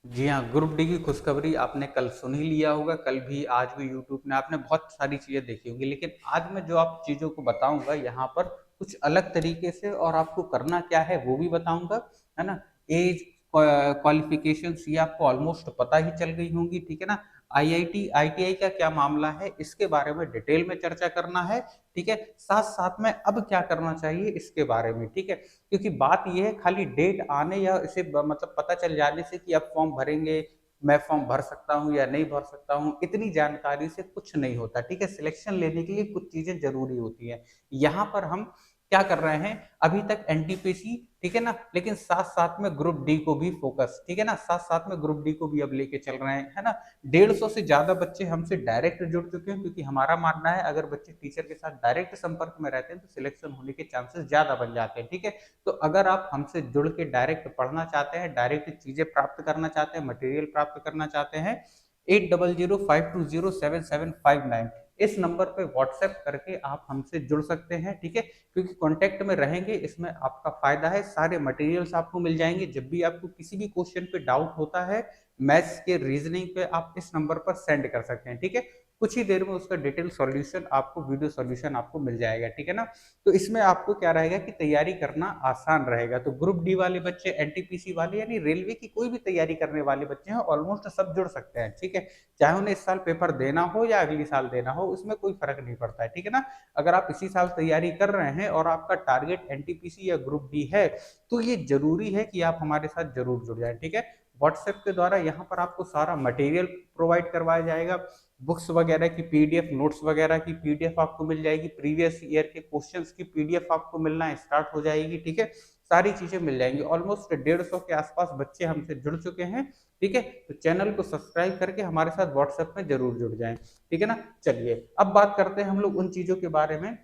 जी हाँ, group D की खुशखबरी आपने कल सुन ही लिया होगा, कल भी, आज भी यूट्यूब में आपने बहुत सारी चीज़ें देखी होंगी। लेकिन आज मैं जो आप चीज़ों को बताऊँगा यहाँ पर कुछ अलग तरीके से और आपको करना क्या है वो भी बताऊँगा, है ना? ऐज क्वालिफ़िकेशंस ये आपको ऑलमोस्ट पता ही चल गई होंगी, ठीक है ना? आईआईटी, आईटीआई का क्या मामला है, इसके बारे में डिटेल में चर्चा करना है, ठीक है? साथ-साथ में अब क्या करना चाहिए इसके बारे में, ठीक है? क्योंकि बात ये है खाली डेट आने या इसे मतलब पता चल जाने से कि अब फॉर्म भरेंगे, मैं फॉर्म भर सकता हूँ या नहीं भर सकता हूँ, इतनी जानकारी से कुछ नहीं होता, ठीक है? सिलेक्शन लेने के लिए कुछ चीज़ें ज़रूरी होती हैं। यहाँ पर हम क्या कर रहे हैं, अभी तक एनटीपीसी, ठीक है ना? लेकिन साथ-साथ में ग्रुप डी को भी फोकस, ठीक है ना? साथ-साथ में ग्रुप डी को भी अब लेके चल रहे हैं, है ना? 150 से ज़्यादा बच्चे हमसे डायरेक्ट जुड़ चुके हैं क्योंकि हमारा मानना है अगर बच्चे टीचर के साथ डायरेक्ट संपर्क में रहते हैं तो सिलेक्शन होने के चांसेस ज़्यादा बन जाते हैं, ठीक है? तो अगर आप हमसे जुड़ के डायरेक्ट पढ़ना चाहते हैं, डायरेक्ट चीज़ें प्राप्त करना चाहते हैं, मटेरियल प्राप्त करना चाहते हैं, 8005207759 इस नंबर पे व्हाट्सएप करके आप हमसे जुड़ सकते हैं, ठीक है? क्योंकि कॉन्टैक्ट में रहेंगे, इसमें आपका फ़ायदा है, सारे मटेरियल्स आपको मिल जाएँगे। जब भी आपको किसी भी क्वेश्चन पे डाउट होता है, मैथ्स के रीज़निंग पे आप इस नंबर पर सेंड कर सकते हैं, ठीक है? कुछ ही देर में उसका डिटेल सॉल्यूशन आपको वीडियो सॉल्यूशन आपको मिल जाएगा, ठीक है ना? तो इसमें आपको क्या रहेगा कि तैयारी करना आसान रहेगा। तो ग्रुप डी वाले बच्चे, एनटीपीसी वाले यानी रेलवे की कोई भी तैयारी करने वाले बच्चे हैं, ऑलमोस्ट सब जुड़ सकते हैं, ठीक है? चाहे उन्हें इस साल पेपर देना हो या अगले साल देना हो, उसमें कोई फ़र्क नहीं पड़ता है, ठीक है ना? अगर आप इसी साल तैयारी कर रहे हैं और आपका टारगेट एनटीपीसी या ग्रुप डी है, तो ये ज़रूरी है कि आप हमारे साथ ज़रूर जुड़ जाएँ, ठीक है? व्हाट्सएप के द्वारा यहाँ पर आपको सारा मटेरियल प्रोवाइड करवाया जाएगा, बुक्स वगैरह की पीडीएफ, नोट्स वगैरह की पीडीएफ आपको मिल जाएगी, प्रीवियस ईयर के क्वेश्चंस की पीडीएफ आपको मिलना स्टार्ट हो जाएगी, ठीक है? सारी चीज़ें मिल जाएँगी। ऑलमोस्ट 150 के आस-पास बच्चे हमसे जुड़ चुके हैं, ठीक है? तो चैनल को सब्सक्राइब करके हमारे साथ व्हाट्सएप में ज़रूर जुड़ जाएँ, ठीक है ना? चलिए, अब बात करते हैं हम लोग उन चीज़ों के बारे में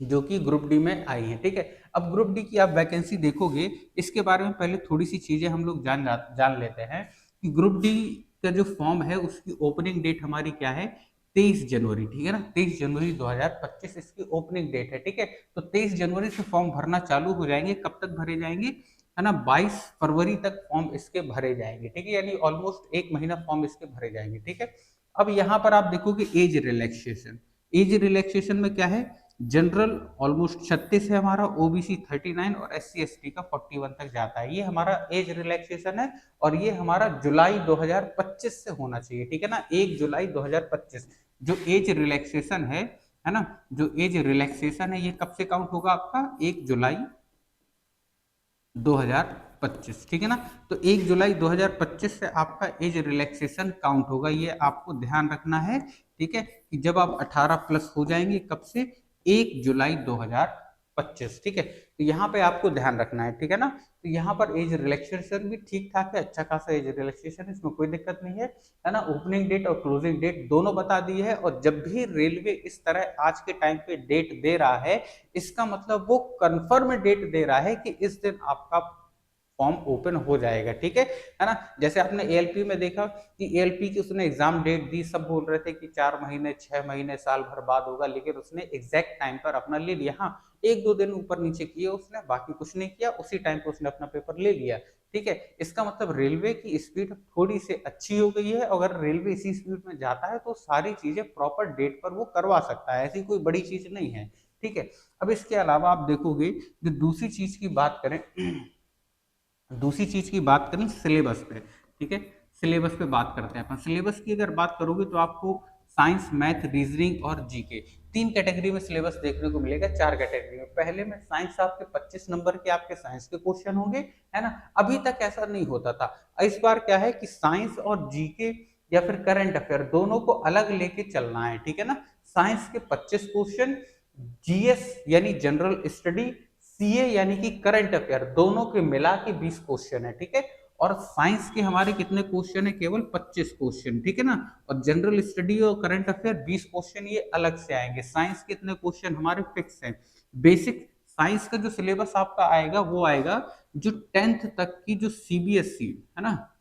जो कि ग्रुप डी में आई हैं, ठीक है? अब ग्रुप डी की आप वैकेंसी देखोगे, इसके बारे में पहले थोड़ी-सी चीज़ें हम लोग जान लेते हैं कि ग्रुप डी का जो फॉर्म है, उसकी ओपनिंग डेट हमारी क्या है? 23 जनवरी, ठीक है ना? 23 जनवरी 2025 इसकी ओपनिंग डेट है, ठीक है? तो 23 जनवरी से फॉर्म भरना चालू हो जाएँगे, कब तक भरे जाएँगे? है ना? 22 फरवरी तक फॉर्म इसके भरे जाएँगे, ठीक है? यानी ऑलमोस्ट 1 महीना फॉर्म इसके भरे जाएँगे, ठीक है? अब यहाँ पर आप देखोगे ऐज रिलैक्सेशन। ऐज रिलैक्सेशन में क्या है? जनरल ऑलमोस्ट 36 है हमारा, ओबीसी 39 और एससी एसटी का 41 तक जाता है। ये हमारा एज रिलैक्सेशन है और ये हमारा जुलाई 2025 से होना चाहिए, ठीक है ना? 1 जुलाई 2025 जो एज रिलैक्सेशन है ना? जो एज रिलैक्सेशन है ये कब से काउंट होगा आपका? 1 जुलाई 2025, ठीक है ना? तो 1 जुलाई 2025 से आपका एज रिलैक्सेशन काउंट होगा, ये आपको ध्यान रखना है, ठीक है? कि जब आप 18 प्लस हो जाएंगे, कब से? 1 जुलाई 2025, ठीक है? तो यहाँ पे आपको ध्यान रखना है, ठीक है ना? तो यहाँ पर एज रिलैक्सेशन भी ठीक ठाक है, अच्छा खासा एज रिलैक्सेशन है, इसमें कोई दिक्कत नहीं है ना? ओपनिंग डेट और क्लोजिंग डेट दोनों बता दी है और जब भी रेलवे इस तरह आज के टाइम पे डेट दे रहा है, इसका मतलब वो कंफर्म डेट दे रहा है कि इस दिन आपका फॉर्म ओपन हो जाएगा, ठीक है ना? जैसे आपने एएलपी में देखा कि एएलपी की उसने एग्जाम डेट दी, सब बोल रहे थे कि 4 महीने, 6 महीने, साल भर बाद होगा, लेकिन उसने एग्जैक्ट टाइम पर अपना ले लिया। हाँ, 1-2 दिन ऊपर नीचे किए उसने, बाकी कुछ नहीं किया, उसी टाइम पे उसने अपना पेपर ले लिया, ठीक है? इसका मतलब रेलवे की स्पीड थोड़ी सी अच्छी हो गई है, अगर रेलवे इसी स्पीड में जाता है तो सारी चीजें प्रॉपर डेट पर वो करवा सकता है, ऐसी कोई बड़ी चीज नहीं है, ठीक है? अब इसके अलावा आप देखोगे, जो दूसरी चीज की बात करें दूसरी चीज की बात करें सिलेबस पे, ठीक है? सिलेबस पे बात करते हैं अपन। सिलेबस की अगर बात करोगे तो आपको साइंस, मैथ, रीजनिंग और जीके तीन कैटेगरी में सिलेबस देखने को मिलेगा, चार कैटेगरी में। पहले में साइंस आपके 25 नंबर के आपके साइंस के क्वेश्चन होंगे, है ना? अभी तक ऐसा नहीं होता था। इस बार क्या है कि साइंस और जीके या फिर करंट अफेयर दोनों को अलग लेके चलना है, ठीक है ना? साइंस के 25 क्वेश्चन, जीएस यानी जनरल स्टडी, सीए यानी कि करंट अफेयर, दोनों के मिला के 20 क्वेश्चन है, ठीक है? और साइंस के हमारे कितने क्वेश्चन है? केवल 25 क्वेश्चन, ठीक है ना? और जनरल स्टडी और करंट अफेयर 20 क्वेश्चन ये अलग से आएंगे। साइंस के कितने क्वेश्चन हमारे फिक्स हैं? बेसिक साइंस का जो सिलेबस आपका आएगा वो आएगा जो 10th तक की जो सीबीएसई है ना,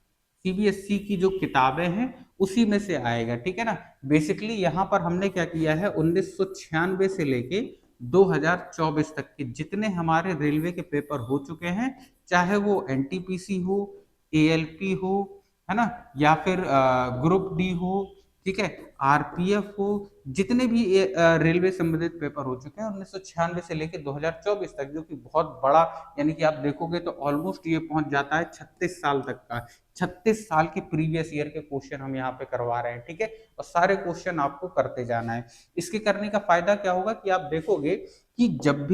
सीबीएसई की जो किताबें हैं उसी में से आएगा, ठीक है ना? बेसिकली यहाँ पर हमने क्या किया है, 1996 से लेके 2024 तक के जितने हमारे रेलवे के पेपर हो चुके हैं, चाहे वो एनटीपीसी हो, एएलपी हो, है ना, या फिर ग्रुप डी हो, ठीक है, आरपीएफ हो, जितने भी रेलवे संबंधित पेपर हो चुके हैं 1996 से लेकर 2024 तक, जो कि बहुत बड़ा, यानी कि आप देखोगे तो ऑलमोस्ट ये पहुंच जाता है 36 साल तक का। 36 साल के प्रीवियस ईयर के क्वेश्चन हम यहाँ पे करवा रहे हैं, ठीक है, और सारे क्वेश्चन आपको करते जाना है। इसके करने का फायदा क्या होगा कि आप देखोगे कि जब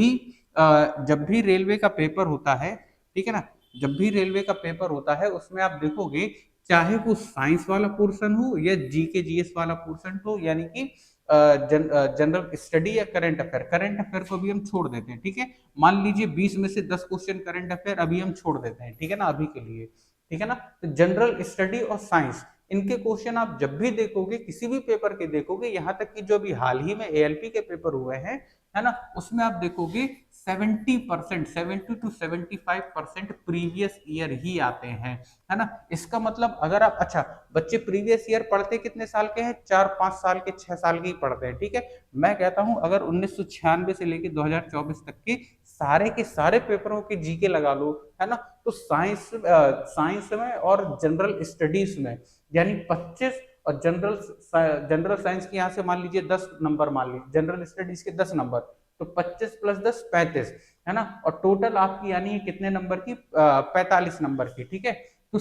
भी रेलवे का पेपर होता है, ठीक है ना, जब भी रेलवे का पेपर होता है उसमें आप देखोगे, चाहे वो साइंस वाला पोर्शन हो या जीके जीएस वाला पोर्शन हो, यानी कि जनरल स्टडी या करंट अफेयर को भी हम छोड़ देते हैं, ठीक है। मान लीजिए 20 में से 10 क्वेश्चन करंट अफेयर अभी हम छोड़ देते हैं, ठीक है ना, अभी के लिए, ठीक है ना। तो जनरल स्टडी और साइंस, इनके क्वेश्चन आप जब भी देखोगे, किसी भी पेपर के देखोगे, यहाँ तक कि जो अभी हाल ही में एएलपी के पेपर हुए हैं, है ना, उसमें आप देखोगे 70%, 70 to 75% प्रीवियस ईयर ही आते हैं, है ना। इसका मतलब अगर आप, अच्छा, बच्चे प्रीवियस ईयर पढ़ते कितने साल के हैं, 4-5 साल के, 6 साल के ही पढ़ते हैं, ठीक है। मैं कहता हूं अगर 1996 से लेकर 2024 तक के सारे पेपरों के जीके लगा लो, है ना, तो साइंस में और जनरल स्टडीज में, यानी 25, और जनरल साइंस की यहाँ से मान लीजिए 10 नंबर, मान लीजिए जनरल स्टडीज के 10 नंबर, तो 25 + 10 35, है ना, और टोटल आपकी यानी कितने नंबर की, 45 नंबर की, ठीक है। तो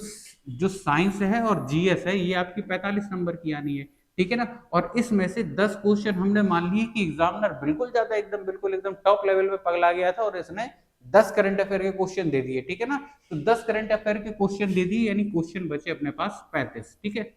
जो साइंस है और जीएस है ये आपकी 45 नंबर की आनी है, ठीक है ना। और इसमें से 10 क्वेश्चन हमने मान लिए कि एग्जामिनर बिल्कुल ज्यादा एकदम बिल्कुल एकदम टॉप लेवल पे पगला गया था और इसने 10 करंट अफेयर के क्वेश्चन दे दिए, ठीक है ना। तो 10 करंट अफेयर के क्वेश्चन दे दिए, यानी क्वेश्चन बचे अपने पास 35, ठीक है।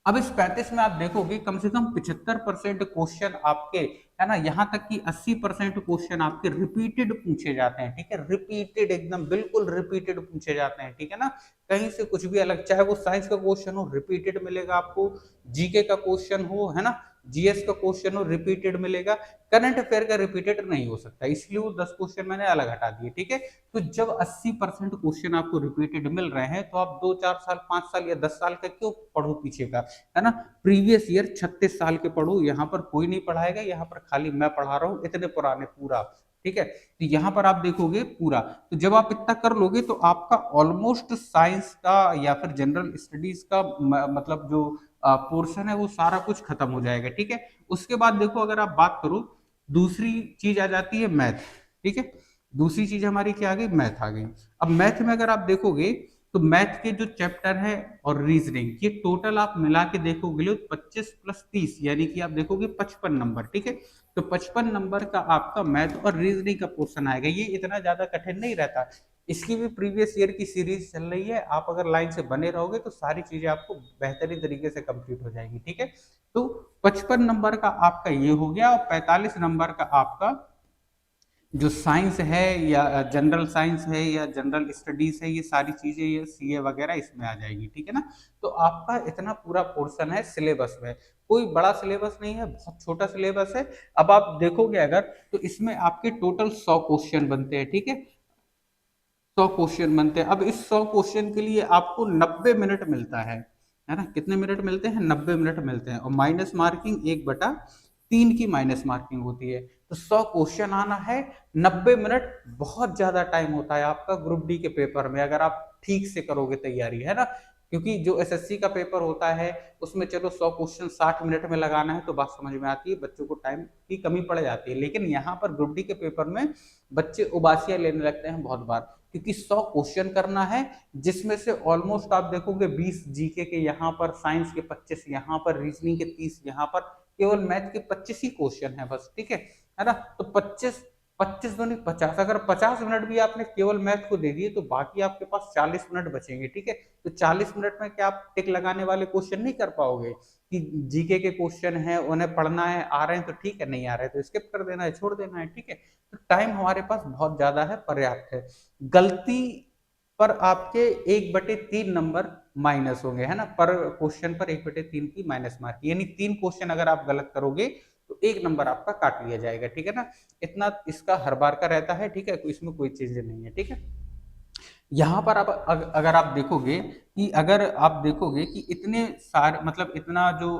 अब इस 35 में आप देखोगे कम से कम 75% क्वेश्चन आपके, है ना, यहाँ तक कि 80% क्वेश्चन आपके रिपीटेड पूछे जाते हैं, ठीक है, रिपीटेड, एकदम बिल्कुल रिपीटेड पूछे जाते हैं, ठीक है ना। कहीं से कुछ भी अलग, चाहे वो साइंस का क्वेश्चन हो रिपीटेड मिलेगा आपको, जीके का क्वेश्चन हो, है ना, जीएस का क्वेश्चन हो रिपीटेड मिलेगा, करंट अफेयर का रिपीटेड नहीं हो सकता, इसलिए वो 10 क्वेश्चन मैंने अलग हटा दिए, ठीक है। तो जब 80% क्वेश्चन आपको रिपीटेड मिल रहे हैं, तो आप 2-4 साल, 5 साल या 10 साल का क्यों पढ़ो पीछे का, है ना। प्रीवियस ईयर 36 साल के पढ़ो, यहाँ पर कोई नहीं पढ़ाएगा, यहाँ पर खाली मैं पढ़ा रहा हूँ, इतने पुराने पूरा, ठीक है। तो यहाँ पर आप देखोगे पूरा, तो जब आप इतना कर लोगे तो आपका ऑलमोस्ट साइंस का या फिर जनरल स्टडीज का मतलब जो पोर्शन है वो सारा कुछ खत्म हो जाएगा, ठीक है। उसके बाद देखो, अगर आप बात करो, दूसरी चीज आ जाती है मैथ, ठीक है। दूसरी चीज हमारी क्या आ गई, मैथ आ गई। अब मैथ में अगर आप देखोगे तो मैथ के जो चैप्टर है और रीजनिंग, ये टोटल आप मिला के देखोगे 25 + 30, यानी कि आप देखोगे 55 नंबर, ठीक है। तो 55 नंबर का आपका मैथ और रीजनिंग का पोर्शन आएगा, ये इतना ज्यादा कठिन नहीं रहता। इसकी भी प्रीवियस ईयर की सीरीज चल रही है, आप अगर लाइन से बने रहोगे तो सारी चीजें आपको बेहतरीन तरीके से कंप्लीट हो जाएगी, ठीक है। तो 55 नंबर का आपका ये हो गया, और 45 नंबर का आपका जो साइंस है या जनरल साइंस है या जनरल स्टडीज है, ये सारी चीजें, ये सीए वगैरह इसमें आ जाएगी, ठीक है ना। तो आपका इतना पूरा पोर्शन है सिलेबस में, कोई बड़ा सिलेबस नहीं है, बहुत छोटा सिलेबस है। अब आप देखोगे अगर, तो इसमें आपके टोटल 100 क्वेश्चन बनते हैं, ठीक है, 100 क्वेश्चन बनते हैं। अब इस 100 क्वेश्चन के लिए आपको 90 मिनट मिलता है ना, कितने मिनट मिलते हैं, 90 मिनट मिलते हैं, और माइनस मार्किंग 1/3 की माइनस मार्किंग होती है। तो 100 क्वेश्चन आना है, 90 मिनट, बहुत ज्यादा टाइम होता है आपका ग्रुप डी के पेपर में, अगर आप ठीक से करोगे तैयारी, है ना। क्योंकि जो एसएससी का पेपर होता है उसमें चलो 100 क्वेश्चन 60 मिनट में लगाना है तो बात समझ में आती है, बच्चों को टाइम की कमी पड़ जाती है, लेकिन यहाँ पर ग्रुप डी के पेपर में बच्चे उबासियां लेने लगते हैं बहुत बार, क्योंकि 100 क्वेश्चन करना है, जिसमें से ऑलमोस्ट आप देखोगे 20 जीके के, यहाँ पर साइंस के 25, यहाँ पर रीजनिंग के 30, यहाँ पर केवल मैथ के 25 ही क्वेश्चन है बस, ठीक है ना। तो 25 25 दूनी 50, अगर 50 मिनट भी आपने केवल मैथ को दे दिए तो बाकी आपके पास 40 मिनट बचेंगे, ठीक है। तो 40 मिनट में क्या आप टिक लगाने वाले क्वेश्चन नहीं कर पाओगे, कि जीके के क्वेश्चन है उन्हें पढ़ना है, आ रहे हैं तो ठीक है, नहीं आ रहे तो स्किप कर देना है, छोड़ देना है, ठीक है। तो टाइम हमारे पास बहुत ज्यादा है, पर्याप्त है। गलती पर आपके 1/3 नंबर माइनस होंगे, है ना, पर क्वेश्चन पर 1/3 की माइनस मार्क, यानी 3 क्वेश्चन अगर आप गलत करोगे तो 1 नंबर आपका काट लिया जाएगा, ठीक है ना। इतना इसका हर बार का रहता है, ठीक है, इसमें कोई चीज नहीं है, ठीक है। यहाँ पर आप अगर आप देखोगे कि, अगर आप देखोगे कि इतने सारे, मतलब इतना जो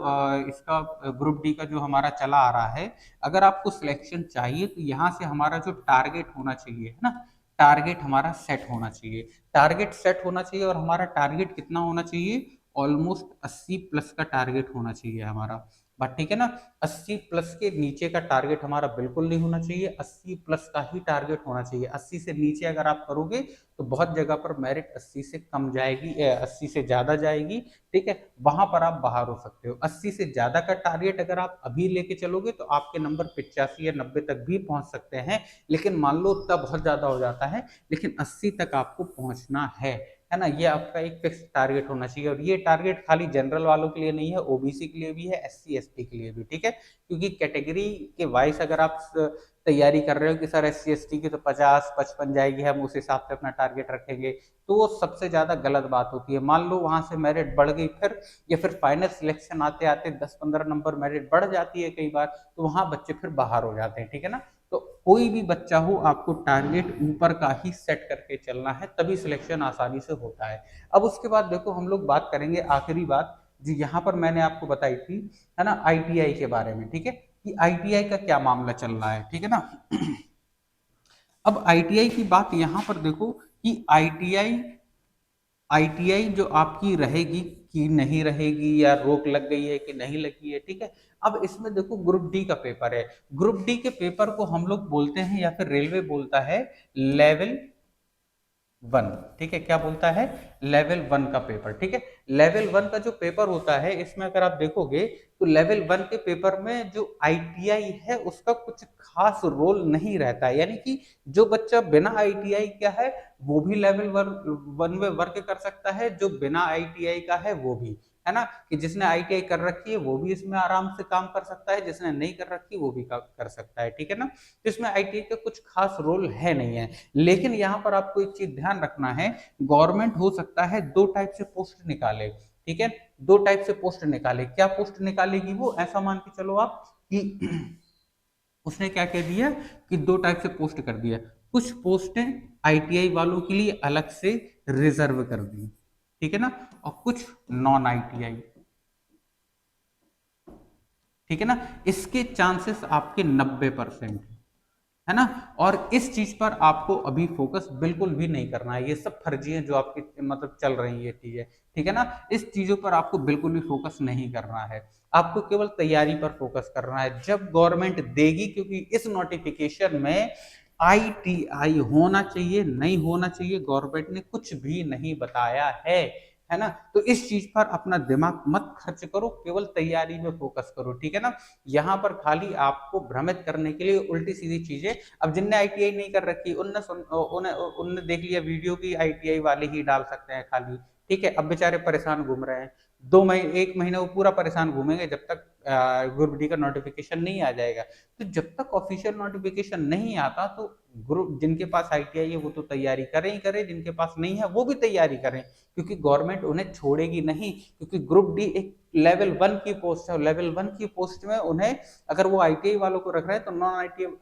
इसका ग्रुप डी का जो हमारा चला आ रहा है, अगर आपको सिलेक्शन चाहिए तो यहाँ से हमारा जो टारगेट होना चाहिए, है ना, टारगेट हमारा सेट होना चाहिए, टारगेट सेट होना चाहिए, और हमारा टारगेट कितना होना चाहिए, ऑलमोस्ट 80 प्लस का टारगेट होना चाहिए हमारा। बात ठीक है ना, 80 प्लस के नीचे का टारगेट हमारा बिल्कुल नहीं होना चाहिए, 80 प्लस का ही टारगेट होना चाहिए। 80 से नीचे अगर आप करोगे तो बहुत जगह पर मेरिट 80 से कम जाएगी, 80 से ज्यादा जाएगी, ठीक है, वहां पर आप बाहर हो सकते हो। 80 से ज्यादा का टारगेट अगर आप अभी लेके चलोगे तो आपके नंबर 85 या 90 तक भी पहुंच सकते हैं, लेकिन मान लो उतना बहुत ज्यादा हो जाता है, लेकिन 80 तक आपको पहुंचना है ना, ये आपका एक फिक्स टारगेट होना चाहिए। और ये टारगेट खाली जनरल वालों के लिए नहीं है, ओबीसी के लिए भी है, एससी एसटी के लिए भी, ठीक है, क्योंकि कैटेगरी के वाइज अगर आप तैयारी कर रहे हो कि सर एससी एसटी की तो 50-55 जाएगी, हम उस हिसाब से अपना टारगेट रखेंगे, तो वो सबसे ज्यादा गलत बात होती है। मान लो वहां से मेरिट बढ़ गई फिर, या फिर फाइनल सिलेक्शन आते आते 10-15 नंबर मेरिट बढ़ जाती है कई बार, तो वहां बच्चे फिर बाहर हो जाते हैं, ठीक है ना। तो कोई भी बच्चा हो, आपको टारगेट ऊपर का ही सेट करके चलना है, तभी सिलेक्शन आसानी से होता है। अब उसके बाद देखो हम लोग बात करेंगे आखिरी बात, जो यहाँ पर मैंने आपको बताई थी, है ना, आईटीआई के बारे में, ठीक है, कि आईटीआई का क्या मामला चल रहा है, ठीक है ना। अब आईटीआई की बात यहाँ पर देखो कि आईटीआई आईटीआई जो आपकी रहेगी कि नहीं रहेगी, या रोक लग गई है कि नहीं लगी है, ठीक है। अब इसमें देखो ग्रुप डी का पेपर है, ग्रुप डी के पेपर को हम लोग बोलते हैं, या फिर रेलवे बोलता है लेवल 1, ठीक है, क्या बोलता है, लेवल 1 का पेपर, ठीक है। लेवल 1 का जो पेपर होता है, इसमें अगर आप देखोगे तो लेवल 1 के पेपर में जो आईटीआई है उसका कुछ खास रोल नहीं रहता है, यानी कि जो बच्चा बिना आईटीआई का है वो भी लेवल 1 में वर्क कर सकता है, जो बिना आईटीआई का है वो भी, है ना, कि जिसने आईटीआई कर रखी है वो भी इसमें आराम से काम कर सकता है, जिसने नहीं कर रखी वो भी कर सकता है, ठीक है ना। तो इसमें आईटीआई का कुछ खास रोल है नहीं है। लेकिन यहाँ पर आपको एक चीज ध्यान रखना है, गवर्नमेंट हो सकता है दो टाइप से पोस्ट निकाले, ठीक है, दो टाइप से पोस्ट निकाले। क्या पोस्ट निकालेगी वो, ऐसा मान के चलो आप कि उसने क्या कह दिया कि दो टाइप से पोस्ट कर दिया, कुछ पोस्टें आईटीआई वालों के लिए अलग से रिजर्व कर दी, ठीक है ना, और कुछ नॉन आईटीआई, ठीक है ना। इसके चांसेस आपके 90% है ना। और इस चीज पर आपको अभी फोकस बिल्कुल भी नहीं करना है, ये सब फर्जी है जो आपकी मतलब चल रही है चीजें, ठीक है ना। इस चीजों पर आपको बिल्कुल भी फोकस नहीं करना है, आपको केवल तैयारी पर फोकस करना है। जब गवर्नमेंट देगी, क्योंकि इस नोटिफिकेशन में आईटीआई होना चाहिए नहीं होना चाहिए गवर्नमेंट ने कुछ भी नहीं बताया है ना। तो इस चीज पर अपना दिमाग मत खर्च करो, केवल तैयारी में फोकस करो, ठीक है ना। यहाँ पर खाली आपको भ्रमित करने के लिए उल्टी सीधी चीजें, अब जिनने आईटीआई नहीं कर रखी उन्हें उनने देख लिया वीडियो की आईटीआई वाले ही डाल सकते हैं खाली, ठीक है। अब बेचारे परेशान घूम रहे हैं, 2 महीने 1 महीने वो पूरा परेशान घूमेंगे जब तक ग्रुप डी का नोटिफिकेशन नहीं आ जाएगा। तो जब तक ऑफिशियल नोटिफिकेशन नहीं आता तो ग्रुप जिनके पास आईटीआई है वो तो तैयारी करें ही करें, जिनके पास नहीं है वो भी तैयारी करें, क्योंकि गवर्नमेंट उन्हें छोड़ेगी नहीं, क्योंकि ग्रुप डी एक लेवल 1 की पोस्ट है, लेवल 1 की पोस्ट में उन्हें, अगर वो आईटीआई वालों को रख रहे हैं तो नॉन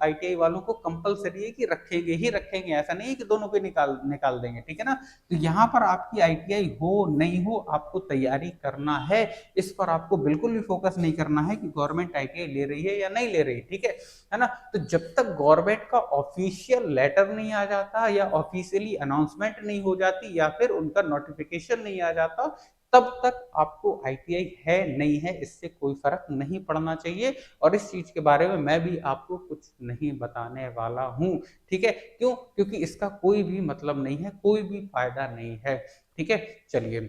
आईटीआई वालों को कंपलसरी है कि रखेंगे ही रखेंगे, ऐसा नहीं है कि दोनों को निकाल निकाल देंगे, ठीक है ना। तो यहाँ पर आपकी आईटीआई हो नहीं हो आपको तैयारी करना है, इस पर आपको बिल्कुल भी फोकस नहीं करना है कि गवर्नमेंट आईटीआई ले रही है या नहीं ले रही, ठीक है ना। तो जब तक गवर्नमेंट का ऑफिशियल लेटर नहीं आ जाता, या ऑफिशियली अनाउंसमेंट नहीं हो जाती, या फिर उनका नोटिफिकेशन नहीं आ जाता, तब तक आपको आईटीआई है नहीं है इससे कोई फर्क नहीं पड़ना चाहिए। और इस चीज के बारे में मैं भी आपको कुछ नहीं बताने वाला हूं, ठीक है। क्यों, क्योंकि इसका कोई भी मतलब नहीं है, कोई भी फायदा नहीं है, ठीक है। चलिए,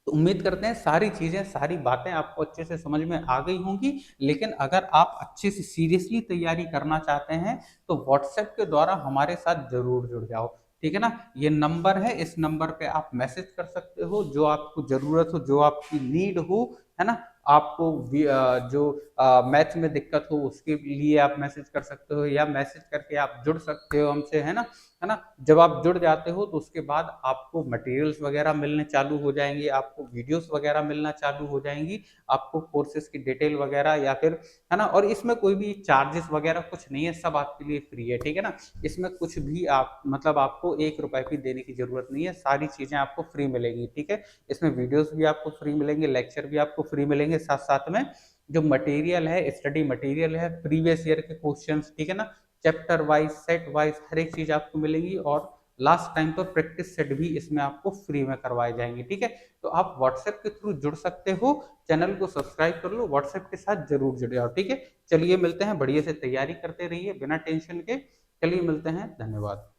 तो उम्मीद करते हैं सारी चीजें सारी बातें आपको अच्छे से समझ में आ गई होंगी। लेकिन अगर आप अच्छे से सीरियसली तैयारी करना चाहते हैं तो व्हाट्सएप के द्वारा हमारे साथ जरूर जुड़ जाओ, ठीक है ना। ये नंबर है, इस नंबर पे आप मैसेज कर सकते हो, जो आपको जरूरत हो, जो आपकी नीड हो, है ना। आपको जो मैथ में दिक्कत हो उसके लिए आप मैसेज कर सकते हो, या मैसेज करके आप जुड़ सकते हो हमसे, है ना। जब आप जुड़ जाते हो तो उसके बाद आपको मटेरियल्स वगैरह मिलने चालू हो जाएंगे, आपको वीडियोस वगैरह मिलना चालू हो जाएंगी, आपको कोर्सेज की डिटेल वगैरह, या फिर, है ना। और इसमें कोई भी चार्जेस वगैरह कुछ नहीं है, सब आपके लिए फ्री है, ठीक है ना। इसमें कुछ भी आप मतलब आपको 1 रुपए भी देने की जरूरत नहीं है, सारी चीजें आपको फ्री मिलेंगी, ठीक है। इसमें वीडियोस भी आपको फ्री मिलेंगे, लेक्चर भी आपको फ्री मिलेंगे, साथ साथ में जो मटेरियल है, स्टडी मटेरियल है, प्रीवियस ईयर के क्वेश्चंस, ठीक है ना, चैप्टर वाइज, सेट वाइज हर एक चीज आपको मिलेगी, और लास्ट टाइम पर प्रैक्टिस सेट भी इसमें आपको फ्री में करवाए जाएंगे। ठीक है, तो आप व्हाट्सएप के थ्रू जुड़ सकते हो, चैनल को सब्सक्राइब कर लो, व्हाट्सएप के साथ जरूर जुड़े आओ। ठीक है, चलिए मिलते हैं, बढ़िया से तैयारी करते रहिए बिना टेंशन के। चलिए मिलते हैं, धन्यवाद।